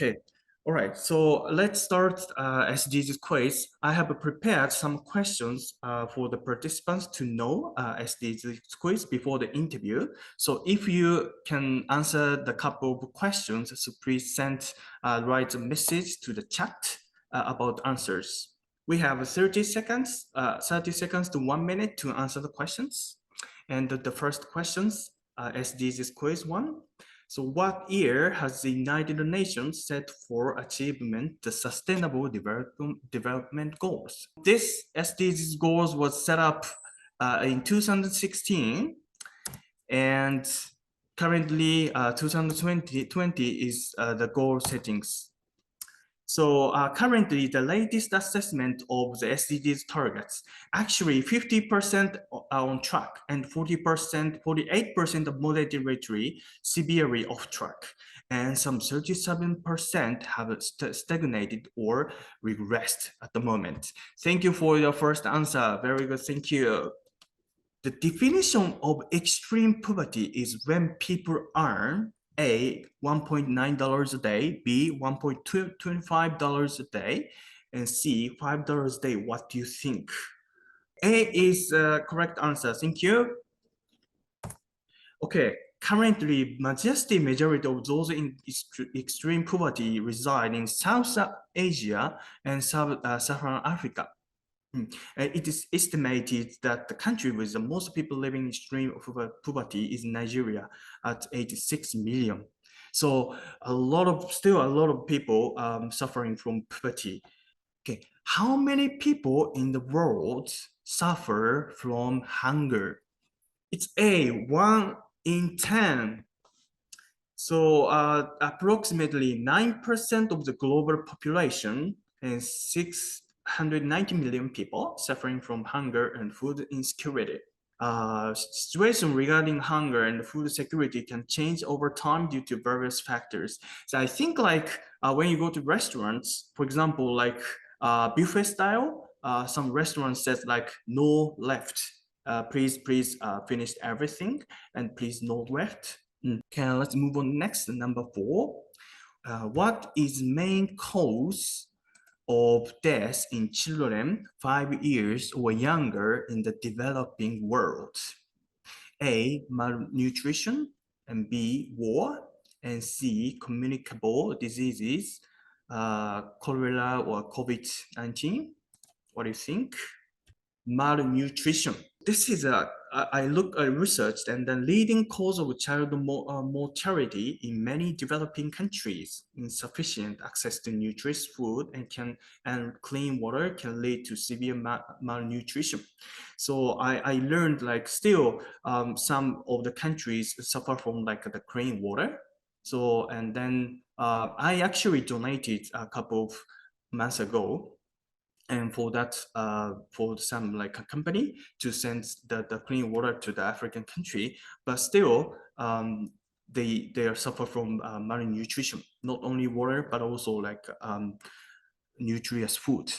Okay. All right. So let's start SDGs quiz. I have prepared some questions for the participants to know SDGs quiz before the interview. So if you can answer the couple of questions, so please write a message to the chat about answers. We have 30 seconds to 1 minute to answer the questions. And the first questions, SDGs quiz 1. So what year has the United Nations set for achievement the Sustainable Development Goals? This SDGs goals was set up in 2016, and currently 2020 is the goal settings. So currently, the latest assessment of the SDGs targets, actually 50% are on track and 48% of moderately, severely off track. And some 37% have stagnated or regressed at the moment. Thank you for your first answer. Very good, thank you. The definition of extreme poverty is when people earn A, $1.9 a day, B, $1.25 a day, and C, $5 a day. What do you think? A is the correct answer. Thank you. Okay, currently, majority of those in extreme poverty reside in South Asia and Southern Africa. It is estimated that the country with the most people living in extreme poverty is Nigeria at 86 million. So still a lot of people suffering from poverty. Okay, how many people in the world suffer from hunger? It's A, 1 in 10. So approximately 9% of the global population and 690 million people suffering from hunger and food insecurity. Situation regarding hunger and food security can change over time due to various factors. So I think like when you go to restaurants, for example, like buffet style, some restaurants says like no left. Please finish everything and please no left. Okay, let's move on next, number 4. What is main cause of death in children 5 years or younger in the developing world? A, malnutrition, and B, war, and C, communicable diseases, cholera or COVID-19. What do you think? Malnutrition. This is I researched, and the leading cause of child mortality in many developing countries. Insufficient access to nutritious food and clean water can lead to severe malnutrition. So I learned like still some of the countries suffer from like the clean water. So and then I actually donated a couple of months ago. And for that, for some like a company to send the clean water to the African country, but still they are suffer from malnutrition, not only water, but also like nutritious food.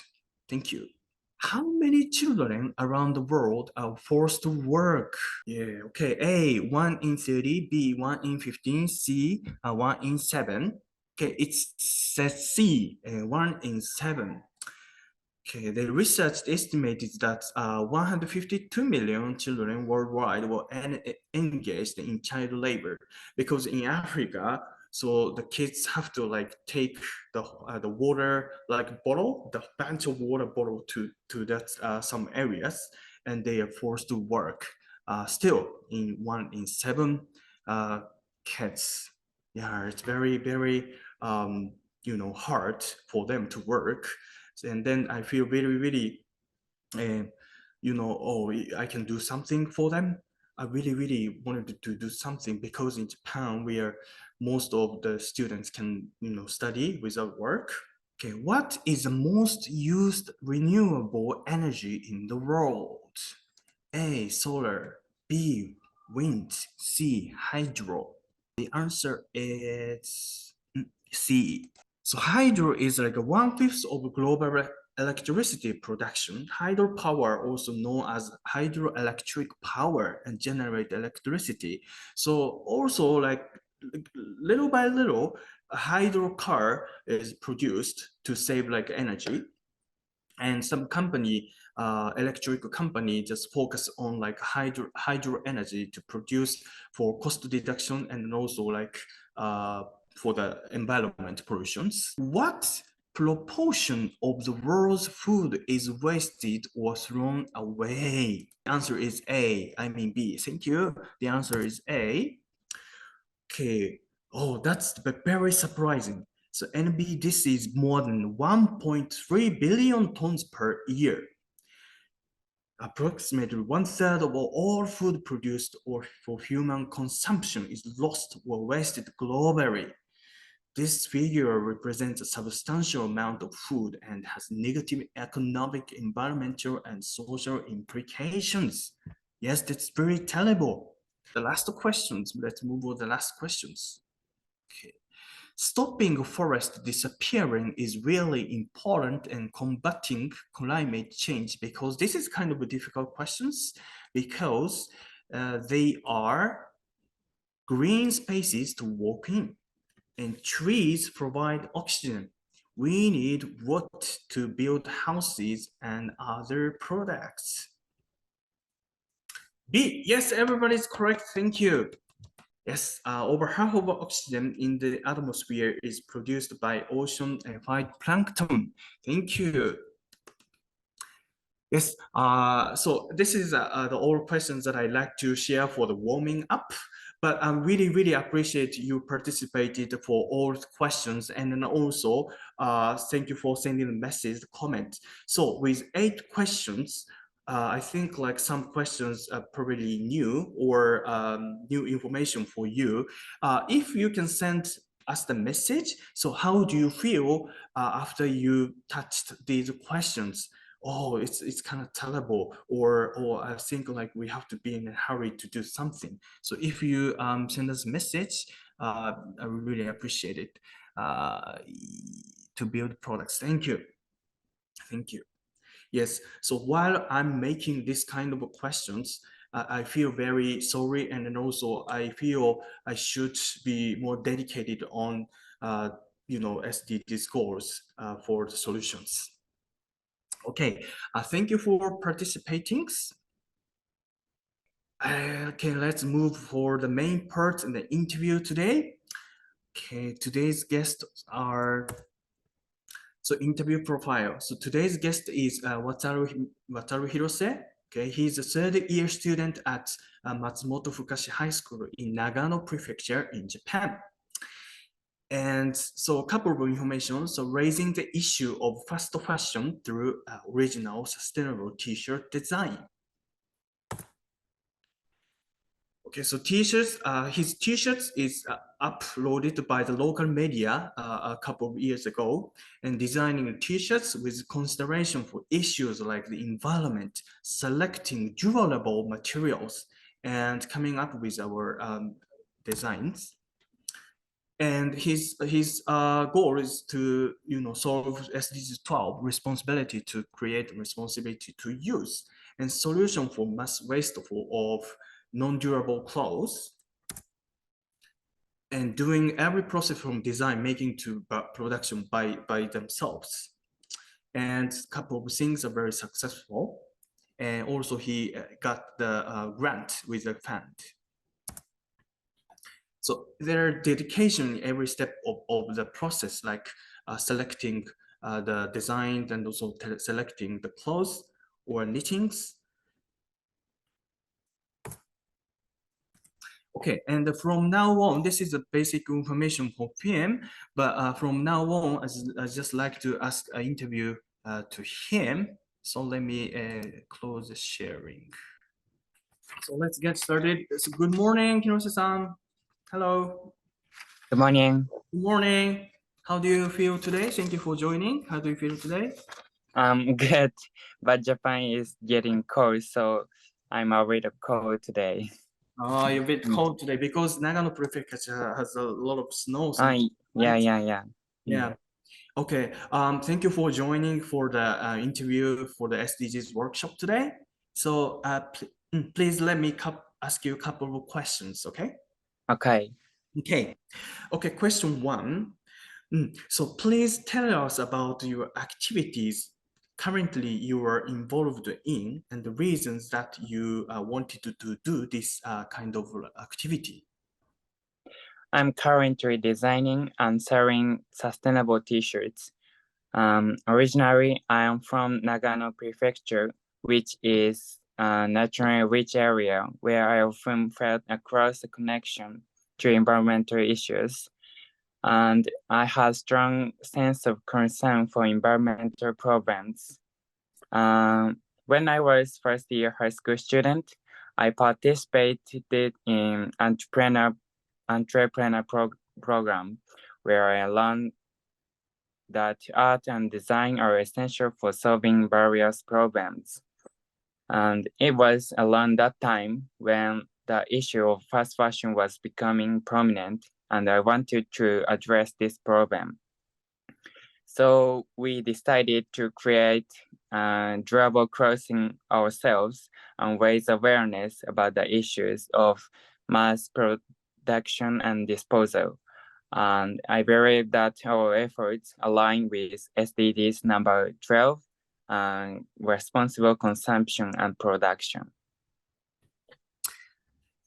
Thank you. How many children around the world are forced to work? Yeah, okay. A, 1 in 30, B, 1 in 15, C, 1 in 7. Okay, it says C, 1 in 7. Okay, the research estimated that 152 million children worldwide were engaged in child labor, because in Africa, so the kids have to like take the water like bottle, the bunch of water bottle to that some areas, and they are forced to work. Still, in 1 in 7 kids, yeah, it's very hard for them to work. And then I feel really oh, I can do something for them. I really wanted to do something, because in Japan most of the students can study without work. Okay, what is the most used renewable energy in the world? A, solar, B, wind, C, hydro. The answer is C. So hydro is like 1/5 of global electricity production. Hydropower, also known as hydroelectric power, and generate electricity. So also like little by little, a hydro car is produced to save like energy. And some company, electric company, just focus on like hydro energy to produce for cost deduction and also like for the environment pollutions. What proportion of the world's food is wasted or thrown away? The answer is A. I mean B. Thank you. The answer is A. Okay. Oh, that's very surprising. So NB, this is more than 1.3 billion tons per year. Approximately 1/3 of all food produced or for human consumption is lost or wasted globally. This figure represents a substantial amount of food and has negative economic, environmental, and social implications. Yes, that's very terrible. The last questions. Let's move on to the last questions. Okay. Stopping forest disappearing is really important in combating climate change, because this is kind of a difficult questions, because they are green spaces to walk in, and trees provide oxygen. We need wood to build houses and other products. B, yes, everybody's correct. Thank you. Yes, over half of oxygen in the atmosphere is produced by ocean and phytoplankton. Thank you. Yes, so this is the all questions that I like to share for the warming up. But I really appreciate you participated for all the questions, and then also thank you for sending the message, the comment. So with 8 questions, I think like some questions are probably new or new information for you. If you can send us the message, so how do you feel after you touched these questions? Oh, it's kind of terrible, or I think like we have to be in a hurry to do something. So if you send us a message, I really appreciate it to build products. Thank you. Thank you. Yes, so while I'm making this kind of questions, I feel very sorry, and then also I feel I should be more dedicated on SDGs goals for the solutions. Okay, thank you for participating. Okay, let's move for the main part in the interview today. Okay, today's guests are, so interview profile. So today's guest is Wataru Hirose. Okay, he's a 3rd-year student at Matsumoto Fukashi High School in Nagano Prefecture in Japan. And so a couple of information. So raising the issue of fast fashion through original sustainable t-shirt design. Okay, so t-shirts, his t-shirts is uploaded by the local media a couple of years ago, and designing t-shirts with consideration for issues like the environment, selecting durable materials, and coming up with our designs. And his goal is to solve SDGs 12, responsibility to create, responsibility to use, and solution for mass waste of non-durable clothes, and doing every process from design making to production by themselves. And a couple of things are very successful, and also he got the grant with the fund. So their dedication in every step of the process, like selecting the design and also selecting the clothes or knittings. Okay, and from now on, this is the basic information for PM, but from now on, I just like to ask an interview to him. So let me close the sharing. So let's get started. So good morning, Hirose-san. Hello. Good morning. Good morning. How do you feel today? Thank you for joining. How do you feel today? I'm good, but Japan is getting cold, so I'm afraid of cold today. Oh, you're a bit cold today because Nagano Prefecture has a lot of snow. Yeah. Okay. Thank you for joining for the interview for the SDGs workshop today. So please let me ask you a couple of questions, okay? Okay. Okay. Okay, question 1. So please tell us about your activities currently you are involved in and the reasons that you wanted to do this kind of activity. I'm currently designing and selling sustainable t-shirts. Originally, I am from Nagano Prefecture, which is a naturally rich area where I often felt a close connection to environmental issues. And I had strong sense of concern for environmental problems. When I was first year high school student, I participated in entrepreneur program where I learned that art and design are essential for solving various problems. And it was around that time when the issue of fast fashion was becoming prominent, and I wanted to address this problem. So we decided to create durable clothing ourselves and raise awareness about the issues of mass production and disposal. And I believe that our efforts align with SDGs number 12, responsible consumption and production.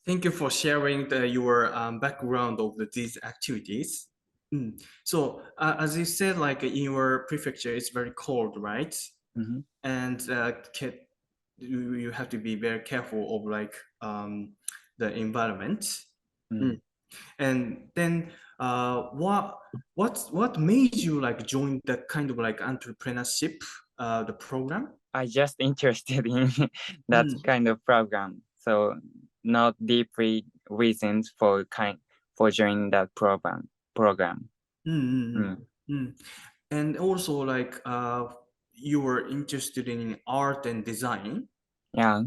Thank you for sharing your background of these activities. So as you said, like in your prefecture, it's very cold, right? Mm-hmm. And you have to be very careful of like the environment. And then what made you like join that kind of like entrepreneurship the program? I just interested in that kind of program, so not deeply reasons for joining that program. And also like you were interested in art and design. Yeah.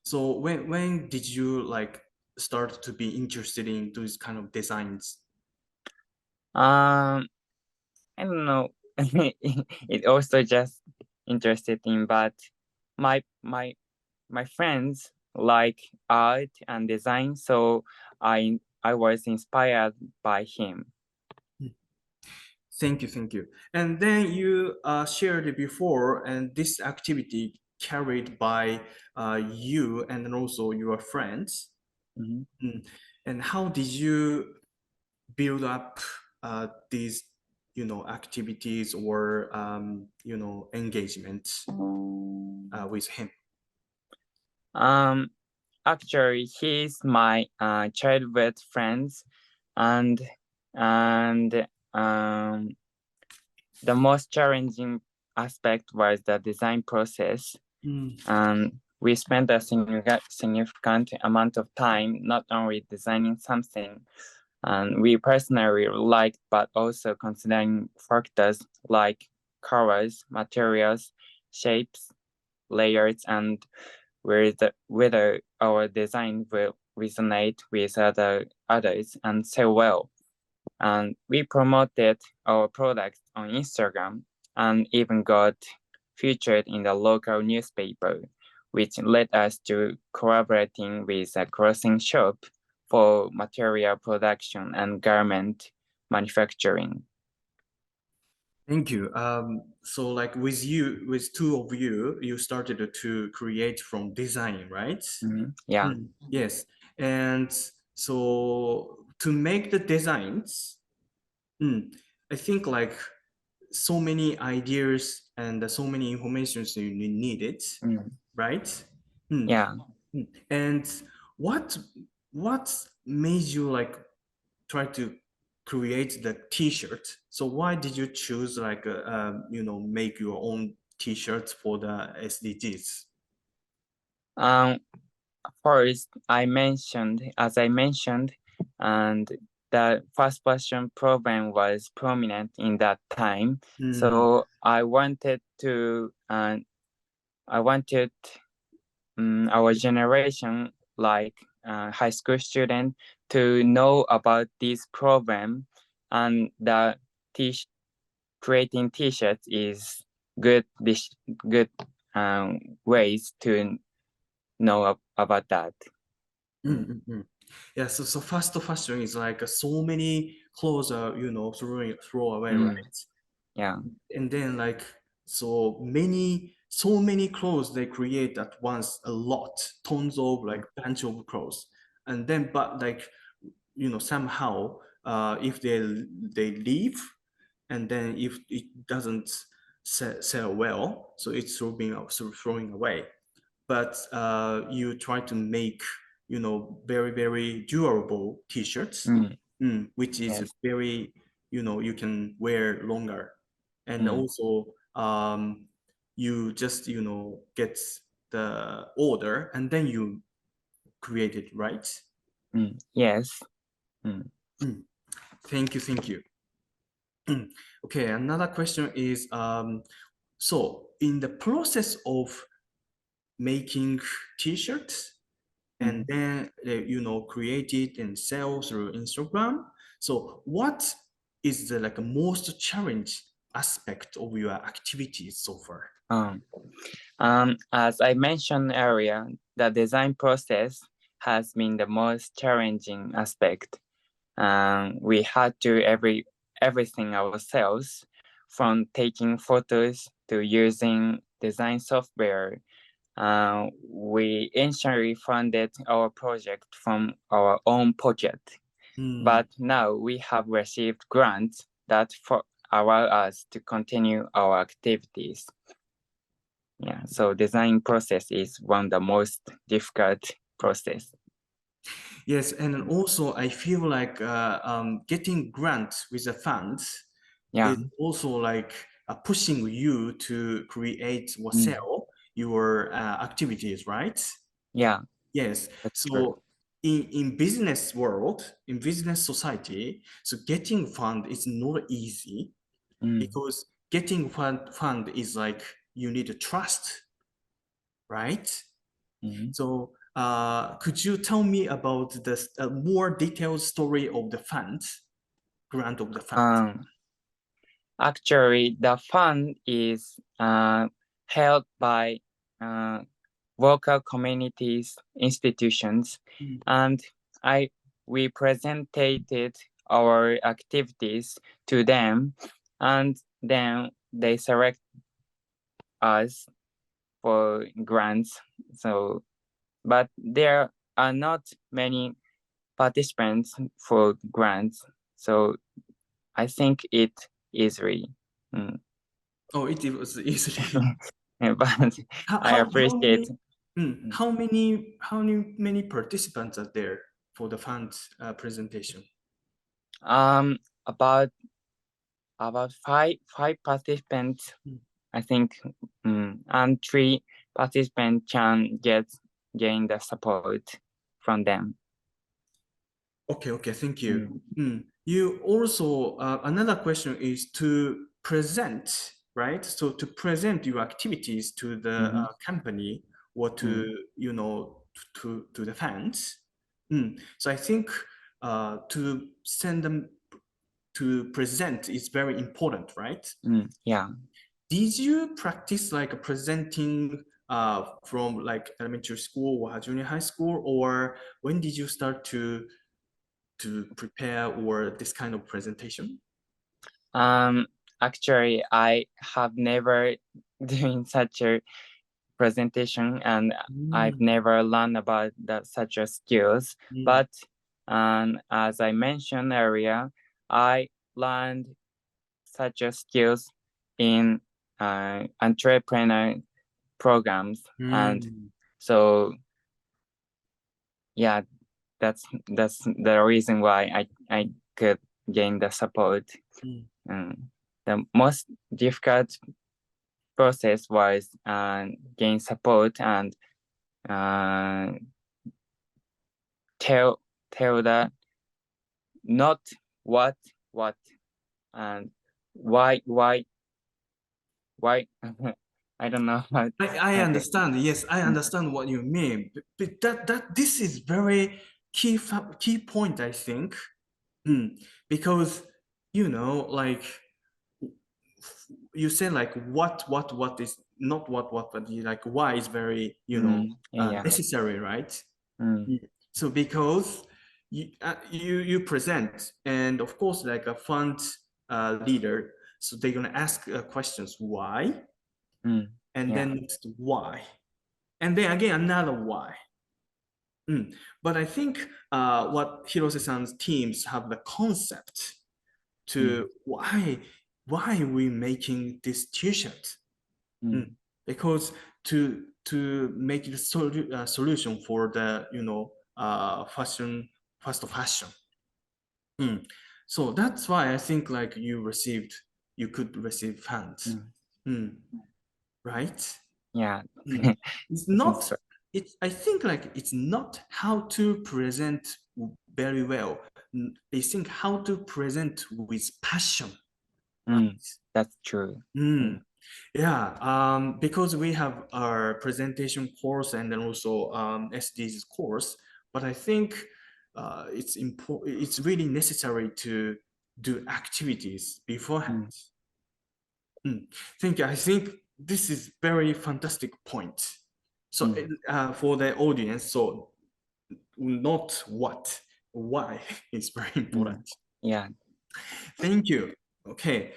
So when did you like start to be interested in those kind of designs? I don't know. It also just interested in, but my friends like art and design, so I was inspired by him. Thank you. And then you shared it before, and this activity carried by you and then also your friends. And how did you build up these, activities or engagements with him? Actually, he's my childhood friends, and the most challenging aspect was the design process. And we spent a significant amount of time not only designing something, and we personally liked, but also considering factors like colors, materials, shapes, layers, and whether our design will resonate with others and sell well. And we promoted our products on Instagram and even got featured in the local newspaper, which led us to collaborating with a clothing shop for material production and garment manufacturing. Thank you. So like with two of you, you started to create from design, right? Yeah. Yes. And so to make the designs, I think like so many ideas and so many informations you needed, right? Yeah. And what made you like try to create the t-shirt? So why did you choose like make your own t-shirts for the SDGs? First, as I mentioned, and the fast fashion problem was prominent in that time. So I wanted our generation, like high school student, to know about this problem, and that creating t-shirts is good ways to know about that. Yeah, so fast fashion is like so many clothes are, throw away, right? Yeah. And then like so many clothes they create at once, a lot, tons of like bunch of clothes. And then but like somehow if they leave, and then if it doesn't sell well, so it's throwing away. But you try to make very very durable t-shirts, which is Yes. very you can wear longer. And also you just get the order and then you create it, right? Yes. Thank you. Okay, another question is so in the process of making t-shirts and then create it and sell through Instagram. So what is the like most challenge aspect of your activities so far? As I mentioned earlier, the design process has been the most challenging aspect. We had to everything ourselves, from taking photos to using design software. We initially funded our project from our own pocket, but now we have received grants that allow us to continue our activities. Yeah, so design process is one of the most difficult process. Yes, and also I feel like getting grants with the funds is also like pushing you to create or sell your activities, right? Yeah, Yes. that's true. So in business world, in business society, so getting fund is not easy because getting fund is like you need to trust, right? So could you tell me about the more detailed story of the fund, grant of the fund? Actually, the fund is held by local communities, institutions, and we presented our activities to them, and then they select us for grants. So, but there are not many participants for grants, so I think it easily. Oh, it was easily. But I appreciate. How many participants are there for the fund presentation? About five participants, I think, and 3 participants can gain the support from them. Okay, thank you. You also another question is to present, right? So to present your activities to the company or to to the fans. So I think to send them to present is very important, right? Yeah. Did you practice like presenting from like elementary school or junior high school, or when did you start to prepare or this kind of presentation? Actually, I have never doing such a presentation, and I've never learned about such a skills. But as I mentioned earlier, I learned such a skills in entrepreneur programs, and so yeah, that's the reason why I could gain the support. The most difficult process was gain support and tell the not what and why I don't know how. I understand. Yes, I understand what you mean. But this is very key point, I think. Because like you say like what is not what, but like why is very Yeah. necessary, right? Mm. So because you present, and of course, like a fund leader, so they're gonna ask questions why, and then next why, and then again another why. But I think what Hirose-san's teams have the concept to why we making this t-shirt, because to make the solution for the fashion, fast fashion. So that's why I think like you could receive funds, right? Yeah. It's not. I think like it's not how to present very well. I think how to present with passion. That's true. Yeah, because we have our presentation course and then also SDGs course, but I think it's important. It's really necessary to do activities beforehand. I think this is very fantastic point. So for the audience, so not what, why is very important. Yeah. Thank you. Okay.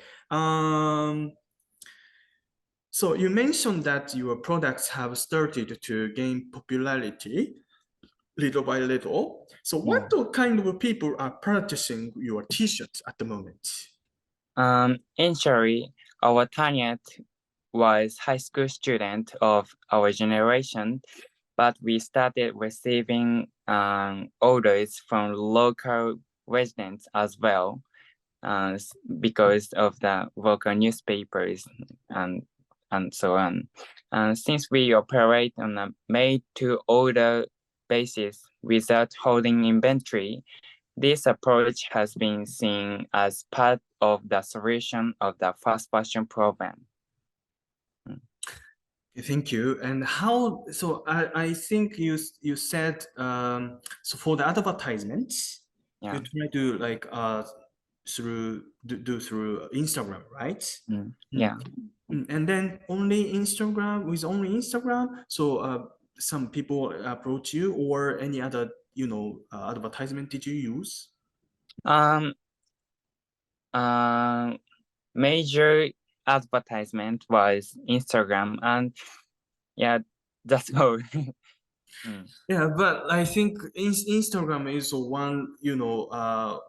So you mentioned that your products have started to gain popularity little by little. So what kind of people are purchasing your t-shirts at the moment? Initially, our target was high school student of our generation, but we started receiving orders from local residents as well, because of the local newspapers and so on. Since we operate on a made-to-order basis without holding inventory, this approach has been seen as part of the solution of the fast fashion problem. Thank you. And how? So I think you said so for the advertisements, you try to like through Instagram, right? Yeah. And then only Instagram. So some people approach you, or any other advertisement did you use? Major advertisement was Instagram, and yeah, that's all. Yeah, but I think Instagram is one,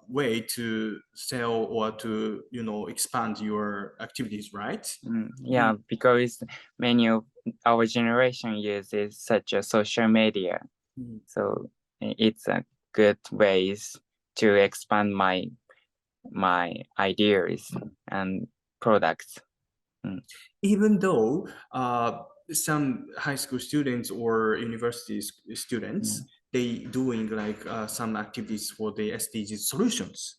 way to sell or to, expand your activities, right? Yeah, because many of our generation uses such a social media, so it's a good ways to expand my ideas and products. Even though some high school students or university students, they doing like some activities for the SDG solutions.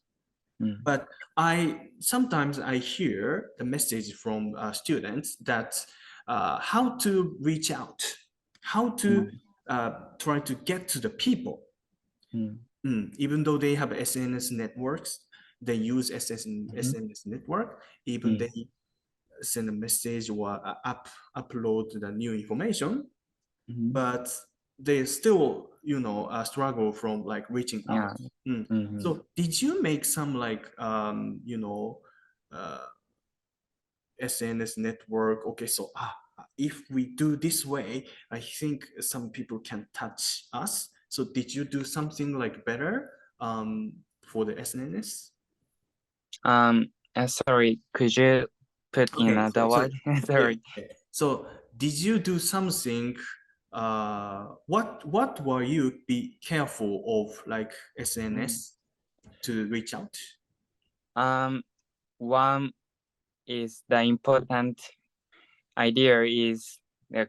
But sometimes I hear the message from students that how to reach out, how to try to get to the people. Even though they have SNS networks, they use SNS network, even they send a message or upload the new information, but they still struggle from like reaching out. So did you make some like SNS network? Okay, so if we do this way, I think some people can touch us. So did you do something like better for the SNS? Sorry, could you put in another word? Sorry. So did you do something? What were you be careful of, like SNS to reach out? One is the important idea is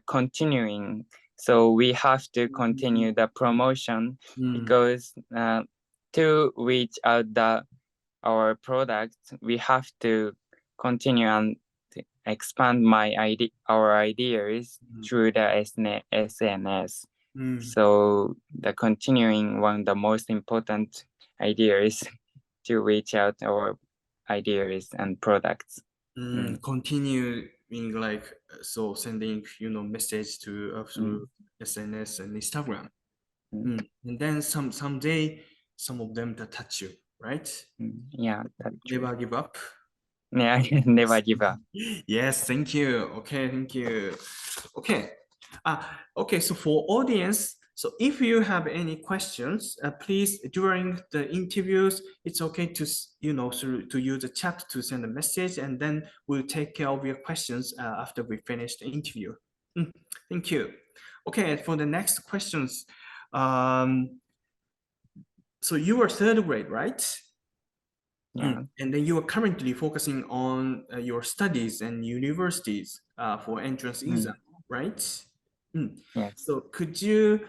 continuing. So we have to continue the promotion because to reach out our product, we have to continue and expand our ideas through the SNS. So the continuing one of the most important ideas to reach out our ideas and products. Continuing like so sending message to through SNS and Instagram. And then someday some of them that touch you, right? Yeah, that's true. Never give up. Yeah, never give up. Yes, thank you. Okay, thank you. Okay. Okay, so for audience, so if you have any questions, please during the interviews, it's okay to to use the chat to send a message, and then we'll take care of your questions after we finish the interview. Thank you. Okay, for the next questions, so you are third grade, right? Yeah. And then you are currently focusing on your studies and universities for entrance exam, right? Yes. So could you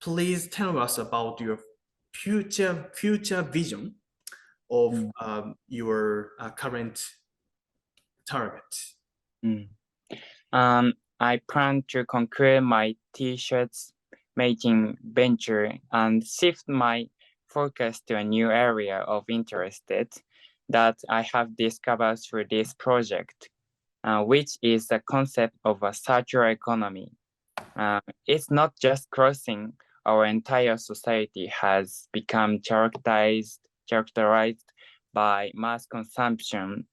please tell us about your future vision of your current target? I plan to conclude my t-shirts making venture and shift my focus to a new area of interest that I have discovered through this project, which is the concept of a circular economy. It's not just crossing, our entire society has become characterized by mass consumption,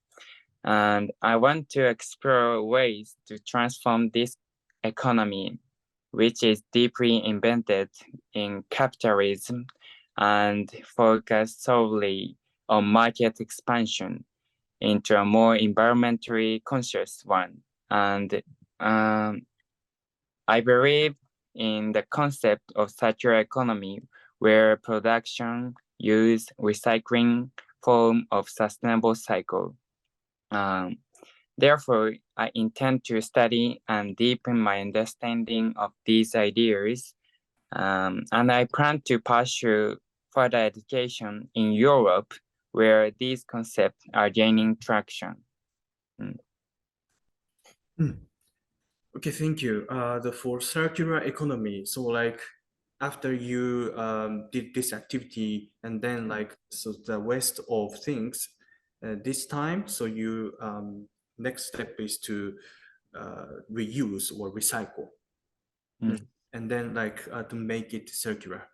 and I want to explore ways to transform this economy, which is deeply embedded in capitalism and focused solely on market expansion, into a more environmentally conscious one. And I believe in the concept of circular economy, where production, use, recycling form of sustainable cycle. Therefore, I intend to study and deepen my understanding of these ideas, and I plan to pursue further education in Europe, where these concepts are gaining traction. Okay, thank you. For circular economy, so like after you did this activity and then so the waste of things this time, so you next step is to reuse or recycle, and then to make it circular.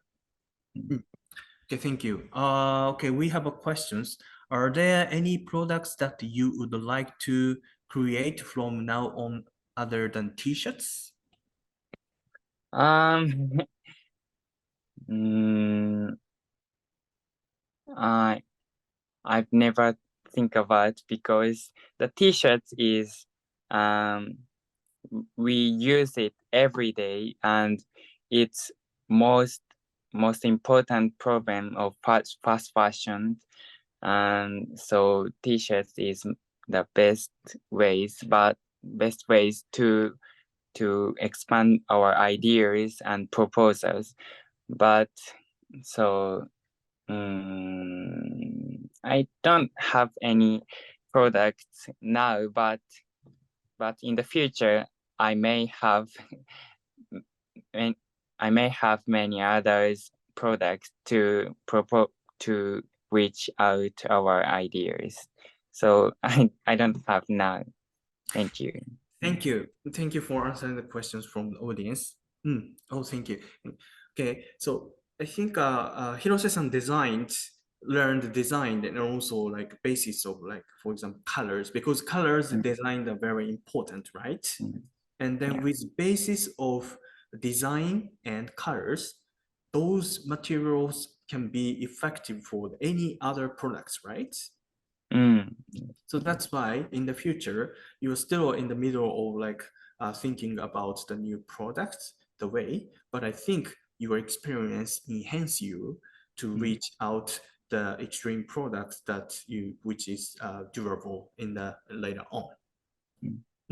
Okay, thank you. Okay, we have a questions. Are there any products that you would like to create from now on other than t-shirts? I've never think about, because the t-shirt is we use it every day, and it's most important problem of fast fashion, and so t-shirts is the best ways to expand our ideas and proposals. But so I don't have any products now, but in the future I may have many others products to reach out our ideas. So I don't have now. Thank you. Thank you. Thank you for answering the questions from the audience. Oh, thank you. Okay, so I think Hirose-san learned design and also basis of for example colors, because colors design are very important, right? And then with basis of design and colors, those materials can be effective for any other products, right? So that's why in the future, you're still in the middle of thinking about the new products, the way, but I think your experience enhance you to reach out the extreme products which is durable in the later on.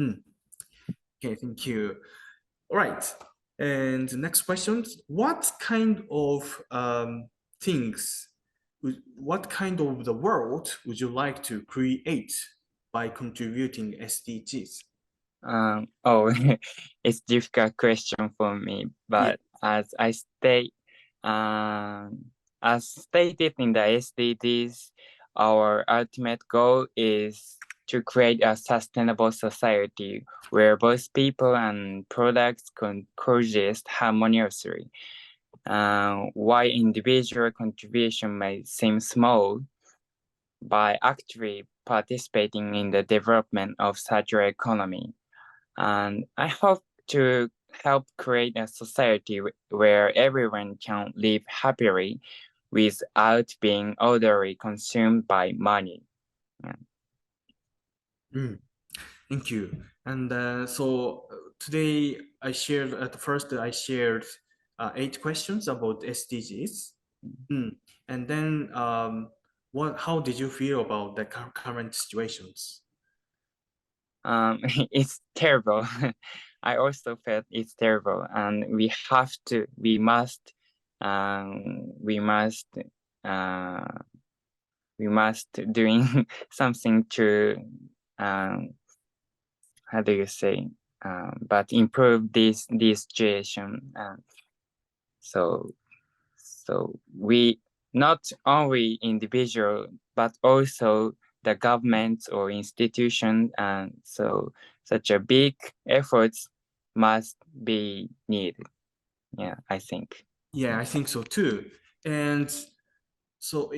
Okay, thank you. All right, and the next question, what kind of things, what kind of the world would you like to create by contributing SDGs? It's a difficult question for me, but as stated in the SDGs, our ultimate goal is to create a sustainable society where both people and products can coexist harmoniously. why individual contribution may seem small, by actively participating in the development of circular economy. And I hope to help create a society where everyone can live happily without being overly consumed by money. Thank you. And so today I shared, at first I shared 8 questions about SDGs. And then how did you feel about the current situations? It's terrible. I also felt it's terrible, and we must doing something to how do you say, but improve this situation. So we, not only individual, but also the government or institution, and so such a big efforts must be needed. Yeah, I think. Yeah, I think so too. And so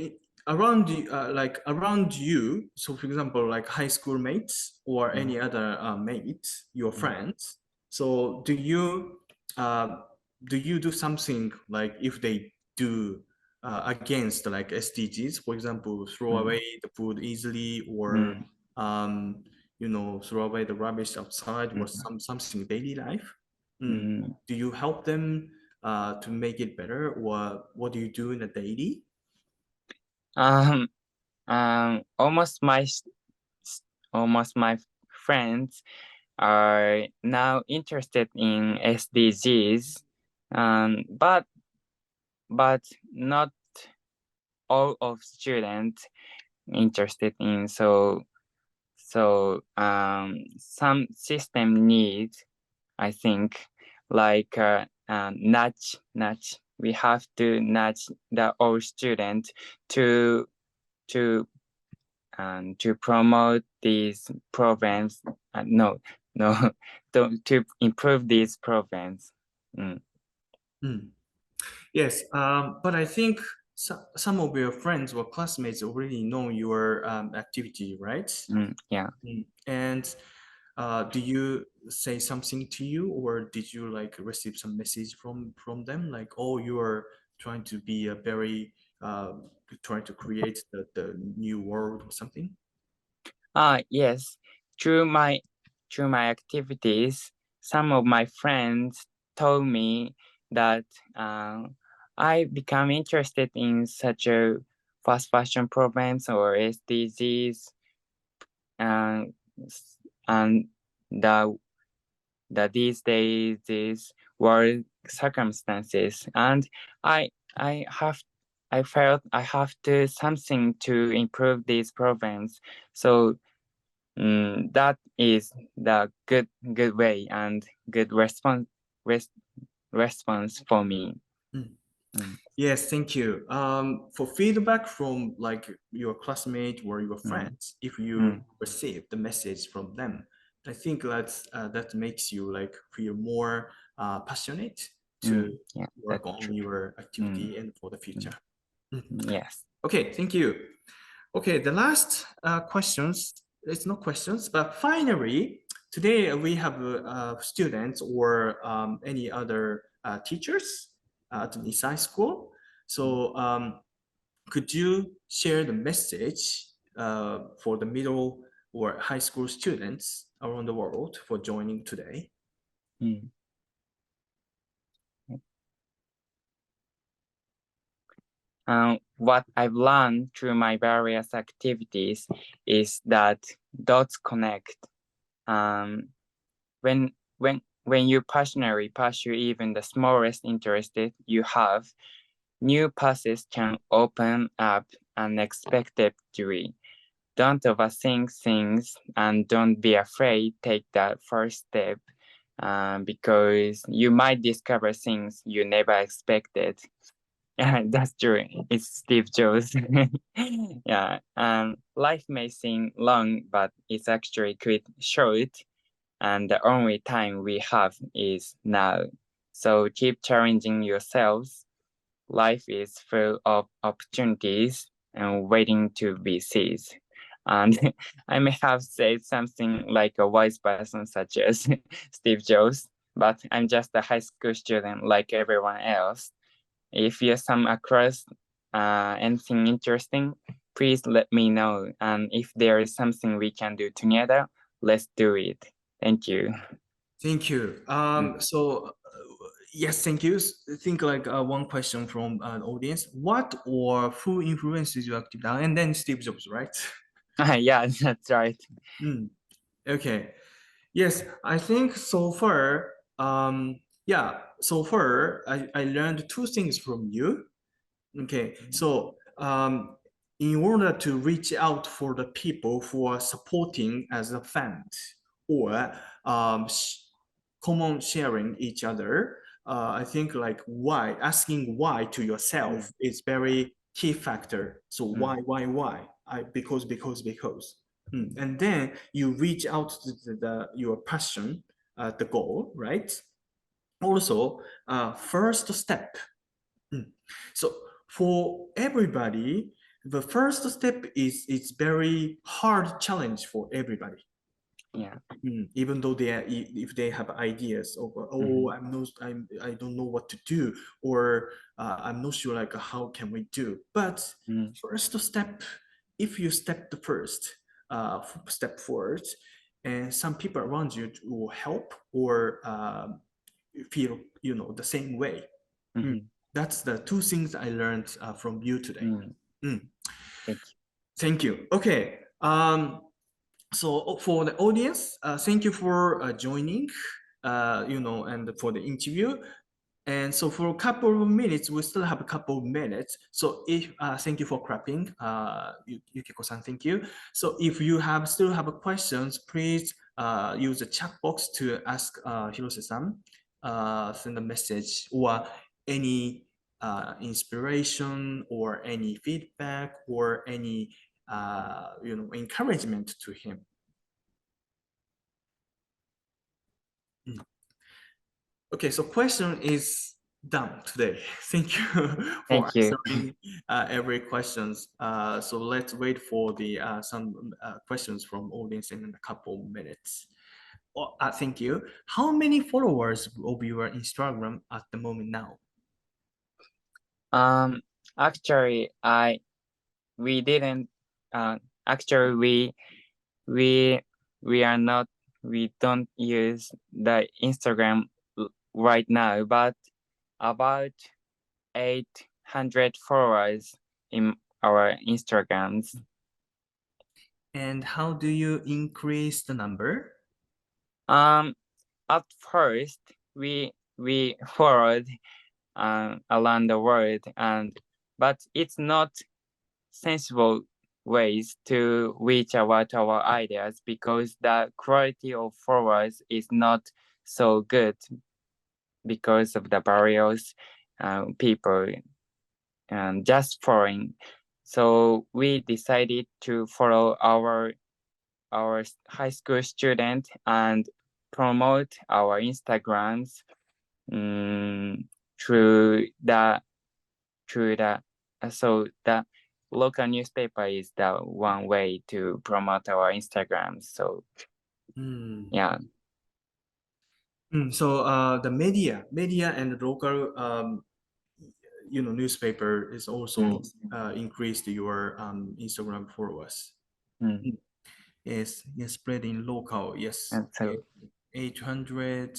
around you, so for example, like high school mates or any other mates, your friends. So do you do something like if they do against like SDGs, for example, throw away the food easily, or throw away the rubbish outside, or something daily life? Do you help them to make it better, or what do you do in a daily? Almost my friends are now interested in SDGs, but not all of students interested in. So some system needs, I think, like nudge. We have to nudge the all students to promote these programs. To improve these programs. Yes, but I think some of your friends or classmates already know your activity, right? Yeah. And do you say something to you, or did you like receive some message from them, like, oh, you are trying to be a very trying to create the new world or something? Yes. Through my activities, some of my friends told me that I become interested in such a fast fashion programs or SDGs, and that these days is world circumstances, and I felt I have to something to improve these programs. So that is the good way and good response for me. Yes, thank you. For feedback from like your classmate or your friends, if you receive the message from them, I think that makes you like feel more passionate to work on your activity and for the future. Yes. Okay, thank you. Okay, the last questions, it's not questions, but finally, today we have students or any other teachers at the Nisai School. So could you share the message for the middle or high school students around the world for joining today? What I've learned through my various activities is that dots connect. When you passionately pursue even the smallest interest you have, new paths can open up unexpectedly. Don't overthink things and don't be afraid. Take that first step, because you might discover things you never expected. Yeah, that's true. It's Steve Jobs. Yeah. Life may seem long, but it's actually quite short. And the only time we have is now. So keep challenging yourselves life is full of opportunities and waiting to be seized. And I may have said something like a wise person such as Steve Jobs, but I'm just a high school student like everyone else. If you come across anything interesting, please let me know. And if there is something we can do together, let's do it. Thank you. Thank you. Yes, thank you. Think like one question from an audience. What or who influences you active now? And then Steve Jobs, right? Yeah, that's right. Okay. Yes, I think so far, so far I learned two things from you. Okay, so in order to reach out for the people who are supporting as a fan or common sharing each other, I think like asking why to yourself is very key factor. So why? Because. And then you reach out to your passion, the goal, right? Also, first step. So for everybody, the first step is it's very hard challenge for everybody. Yeah. Even though if they have ideas of I don't know what to do, or I'm not sure like how can we do. But first step, if you step the first step forward, and some people around you will help or feel the same way. That's the two things I learned from you today. Thank you. Thank you. Okay. So for the audience, thank you for joining, and for the interview. And so for a couple of minutes, we still have a couple of minutes. So if thank you for clapping, Yukiko-san, thank you. So if you still have questions, please use the chat box to ask Hirose-san, send a message or any inspiration or any feedback or any encouragement to him. Okay, so question is done today. Thank you for answering every questions. So let's wait for the some questions from audience in a couple minutes. Thank you. How many followers of your Instagram at the moment now? Actually, we didn't. Actually, we are not. We don't use the Instagram right now, but about 800 followers in our Instagrams. And how do you increase the number? At first, we followed around the world, but it's not sensible ways to reach out our ideas because the quality of followers is not so good because of the various people and just following. So we decided to follow our high school student and promote our Instagrams through the so the local newspaper is the one way to promote our Instagram. So yeah. So the media and local newspaper is also increased your Instagram followers. Yes, spreading local. Yes, So 800.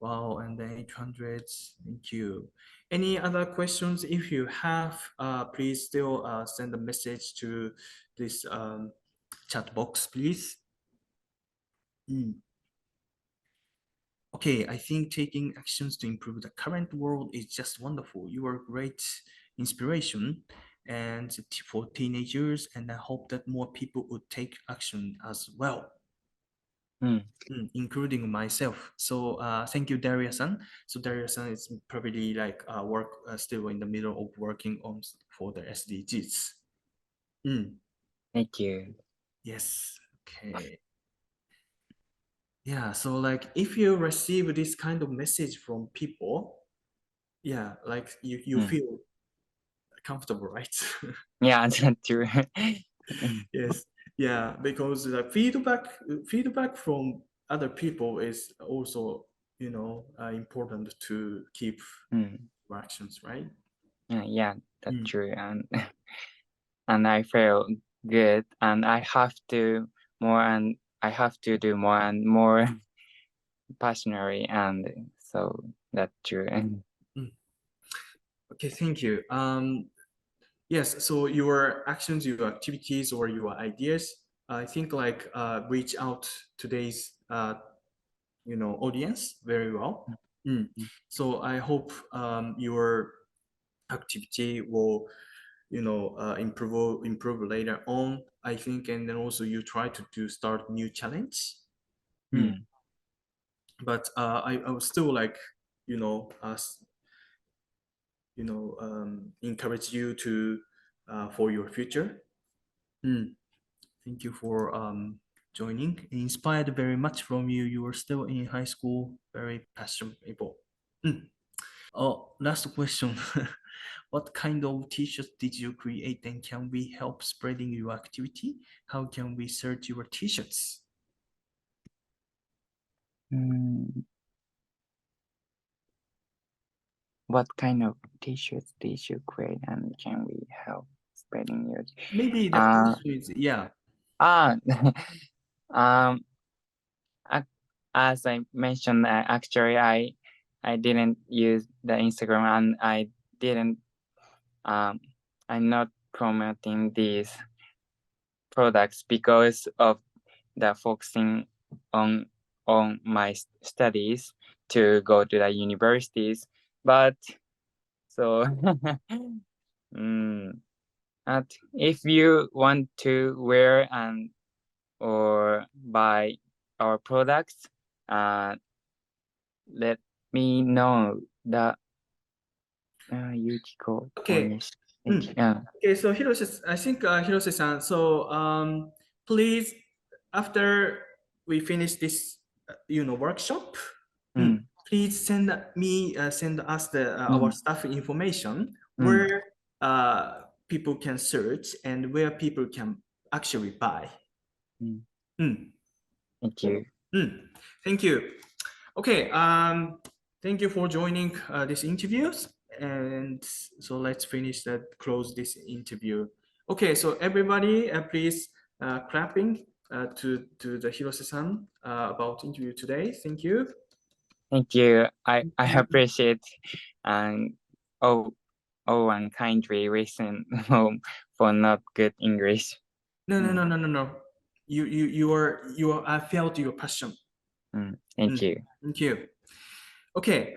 Wow, and then 800. Thank you. Any other questions? If you have, please still send a message to this chat box, please. Okay, I think taking actions to improve the current world is just wonderful. You are a great inspiration and for teenagers, and I hope that more people would take action as well. Including myself. So thank you, Daria-san. So Daria-san is probably like still in the middle of working on for the SDGs. Thank you. Yes. Okay. Yeah. So like if you receive this kind of message from people, yeah, like you feel comfortable, right? Yeah, that's true. Yes, yeah, because the feedback from other people is also, important to keep actions, right? Yeah, that's true. And I feel good, and I have to do more and more passionately, and so that's true. Okay, thank you. Yes, so your actions, your activities, or your ideas, I think like reach out today's audience very well. So I hope your activity will improve later on, I think, and then also you try to start new challenge. But I would still like encourage you to for your future. Thank you for joining. Inspired very much from you. You are still in high school, very passionate people. Oh, last question. What kind of t-shirts did you create, and can we help spreading your activity? How can we search your t-shirts? What kind of t-shirts did you create, and can we help spreading your? Maybe the question is, yeah. As I mentioned, actually, I didn't use the Instagram, and I didn't. I'm not promoting these products because of the focusing on my studies to go to the universities. But so, if you want to wear or buy our products, let me know that Yukiko. Okay. Okay, so Hirose, I think Hirose-san, so please, after we finish this, workshop, please send us our staff information where people can search and where people can actually buy. Thank you. Thank you. Okay, thank you for joining this interviews. And so let's close this interview. Okay, so everybody, please clapping to the Hirose-san about interview today. Thank you. Thank you. I appreciate and and kindly listen for not good English. No. I felt your passion. Thank you. Thank you. Okay.